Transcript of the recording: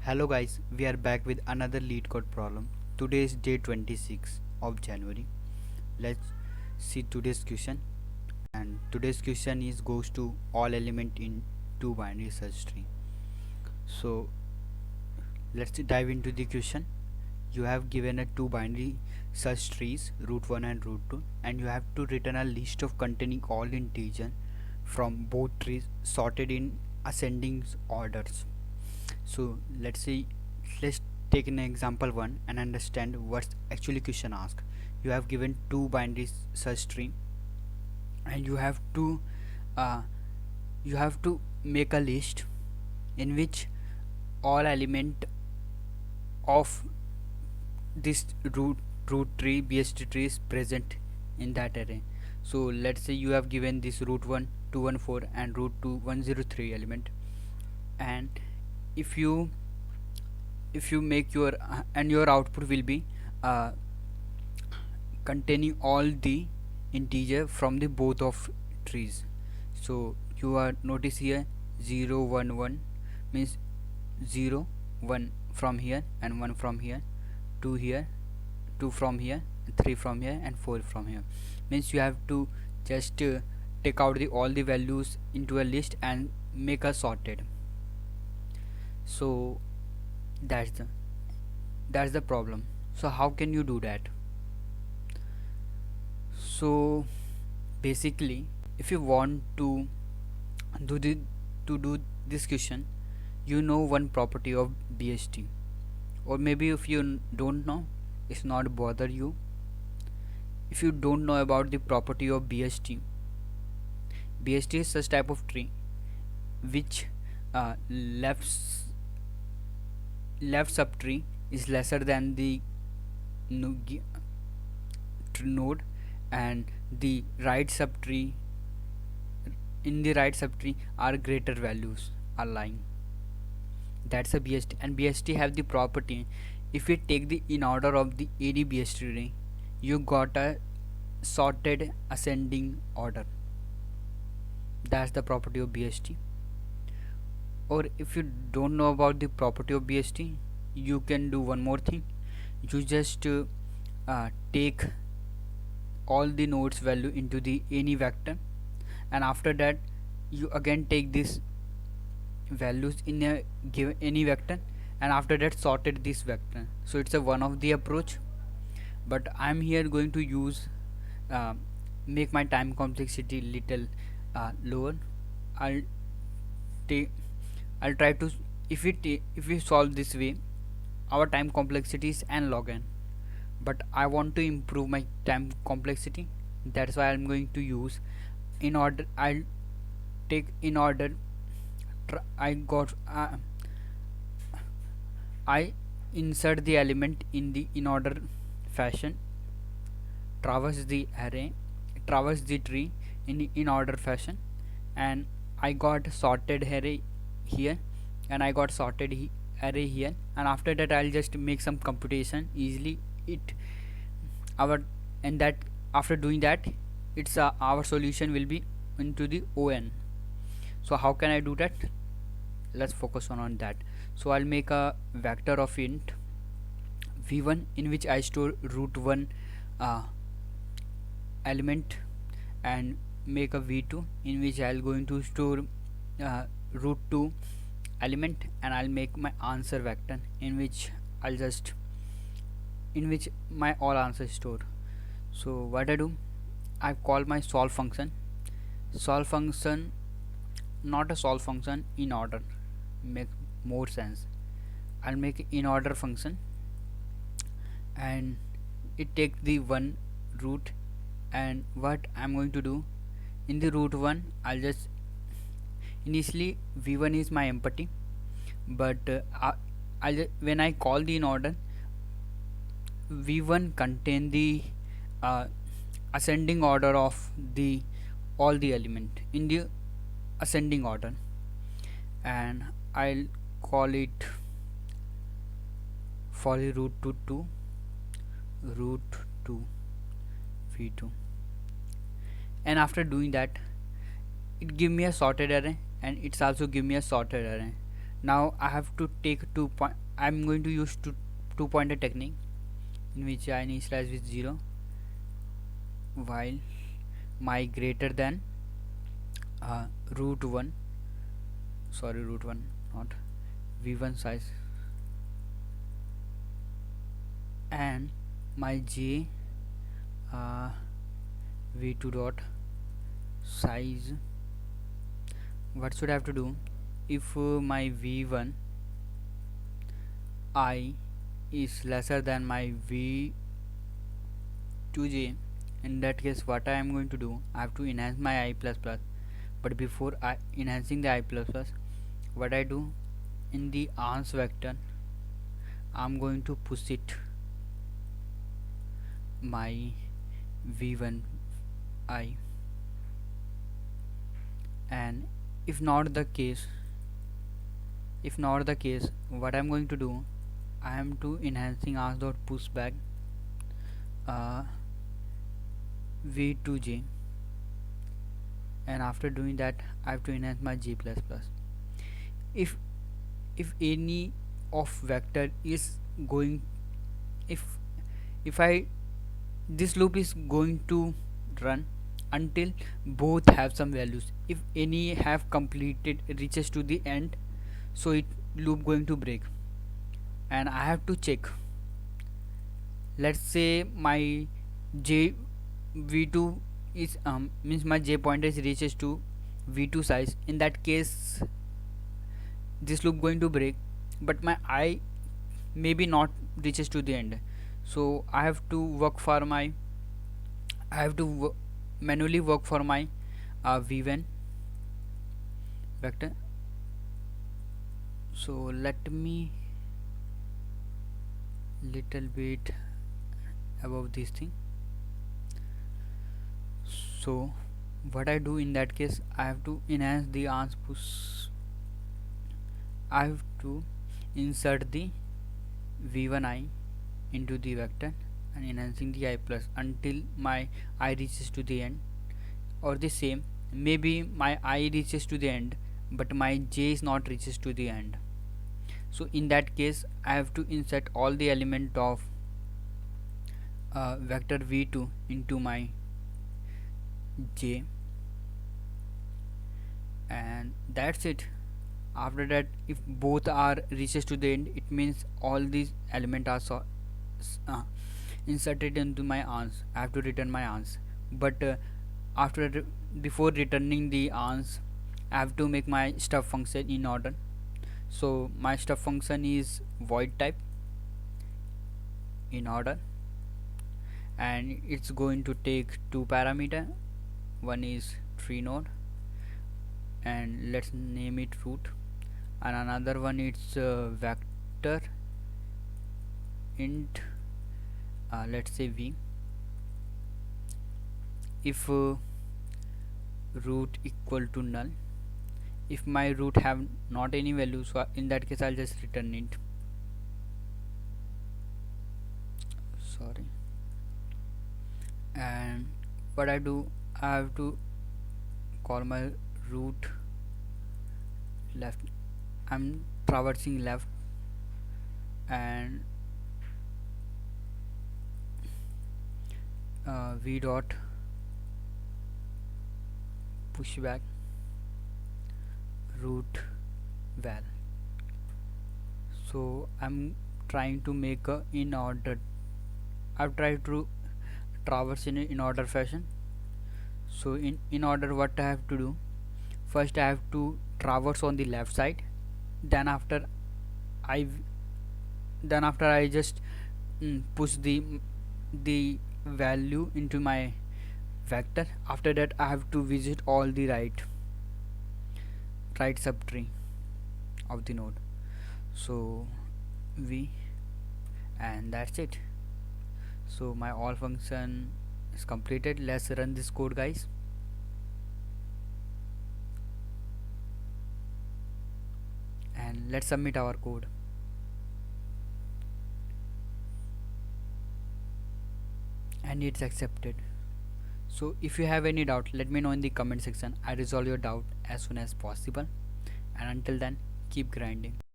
Hello guys, we are back with another Leetcode problem. Today is day 26 of January. Let's see today's question. And today's question is goes to all element in two binary search tree. So let's dive into the question. You have given a two binary search trees, root 1 and root 2, and you have to return a list of containing all integers from both trees sorted in ascending orders. So let's take an example one and understand what's actually question ask. You have given two binary search tree and uh, you have to make a list in which all element of this root tree BST tree is present in that array. So let's say you have given this root 1 214 and root 2 103 element, and if you make your and your output will be uh, containing all the integer from the both of trees. So you are notice here 0 1 1 means 0 1 from here and 1 from here, 2 here, 2 from here, 3 from here and 4 from here. Means you have to just take out the all the values into a list and make a sorted. So that's the problem. So how can you do that? So basically, if you want to do the to do this question, you know one property of BST, or maybe if you don't know, it's not bother you. If you don't know about the property of BST is such type of tree which left subtree is lesser than the node, and the right subtree in the right subtree are greater values are lying. That's a BST, and BST have the property, if you take the in order of the any BST tree, you got a sorted ascending order. That's the property of BST. Or if you don't know about the property of BST, you can do one more thing. You just take all the nodes value into the any vector, and after that you again take this values in a given any vector, and after that sorted this vector. So it's a one of the approach, but I'm here going to use uh, make my time complexity little lower. I'll take I'll try to if we solve this way, our time complexity is n log n, but I want to improve my time complexity. That's why I'm going to use in order. I'll take in order. I insert the element in the in order fashion, traverse the array, traverse the tree in order fashion, and I got sorted array here, and I got sorted array here, and after that I'll just make some computation easily. It our and that after doing that, it's our solution will be into the on. So how can I do that? Let's focus on that. So I'll make a vector of int v1 in which I store root 1 element, and make a v2 in which I'll going to store root 2 element, and I'll make my answer vector in which my all answers store. So what I do, I call my solve function, not a solve function in order, make more sense. I'll make in order function, and it take the one root, and what I'm going to do in the root 1, I'll just initially v1 is my empty, but when I call the in order, v1 contain the ascending order of the all the element in the ascending order, and I'll call it for the root 2 v2, and after doing that, it give me a sorted array, and it's also give me a sorted array. Now I have to take I'm going to use two pointer technique, in which I initialize with 0 while my greater than root 1, sorry, root 1 not v1 size, and my j v2 dot size. What should I have to do? If my v1 I is lesser than my v2j, in that case what I am going to do, I have to enhance my I plus plus. But before enhancing the I plus plus, what I do, in the ans vector I am going to push it my v1 I, and if not the case, what I'm going to do, I am to enhancing ans dot push back uh, v2j, and after doing that I have to enhance my j plus plus. If any of vector is going, if I this loop is going to run until both have some values. If any have completed reaches to the end, so it loop going to break, and I have to check. Let's say my j v2 is means my j pointer is reaches to v2 size. In that case this loop going to break, but my I maybe not reaches to the end, so I have to work for my manually work for my v1 vector. So let me little bit above this thing. So what I do in that case, I have to enhance the ans push, I have to insert the v1I into the vector and enhancing the I plus until my I reaches to the end, or the same, maybe my I reaches to the end but my j is not reaches to the end. So in that case I have to insert all the element of vector v2 into my j, and that's it. After that, if both are reaches to the end, it means all these elements are inserted into my ans. I have to return my ans, but before returning the ans, I have to make my stuff function in order. So my stuff function is void type in order, and it's going to take two parameter. One is tree node, and let's name it root, and another one it's vector int let's say v. If root equal to null, if my root have not any value, so in that case I'll just return it. Sorry. And what I do, I have to call my root left. I'm traversing left, and v dot pushback root val. So I'm trying to make a in order. I've tried to traverse in order fashion. So in order, what I have to do, first I have to traverse on the left side, then after I just push the value into my vector. After that I have to visit all the right subtree of the node. So v, and that's it. So my all function is completed. Let's run this code, guys. And let's submit our code. And it's accepted. So if you have any doubt, let me know in the comment section. I resolve your doubt as soon as possible. And until then, Keep grinding.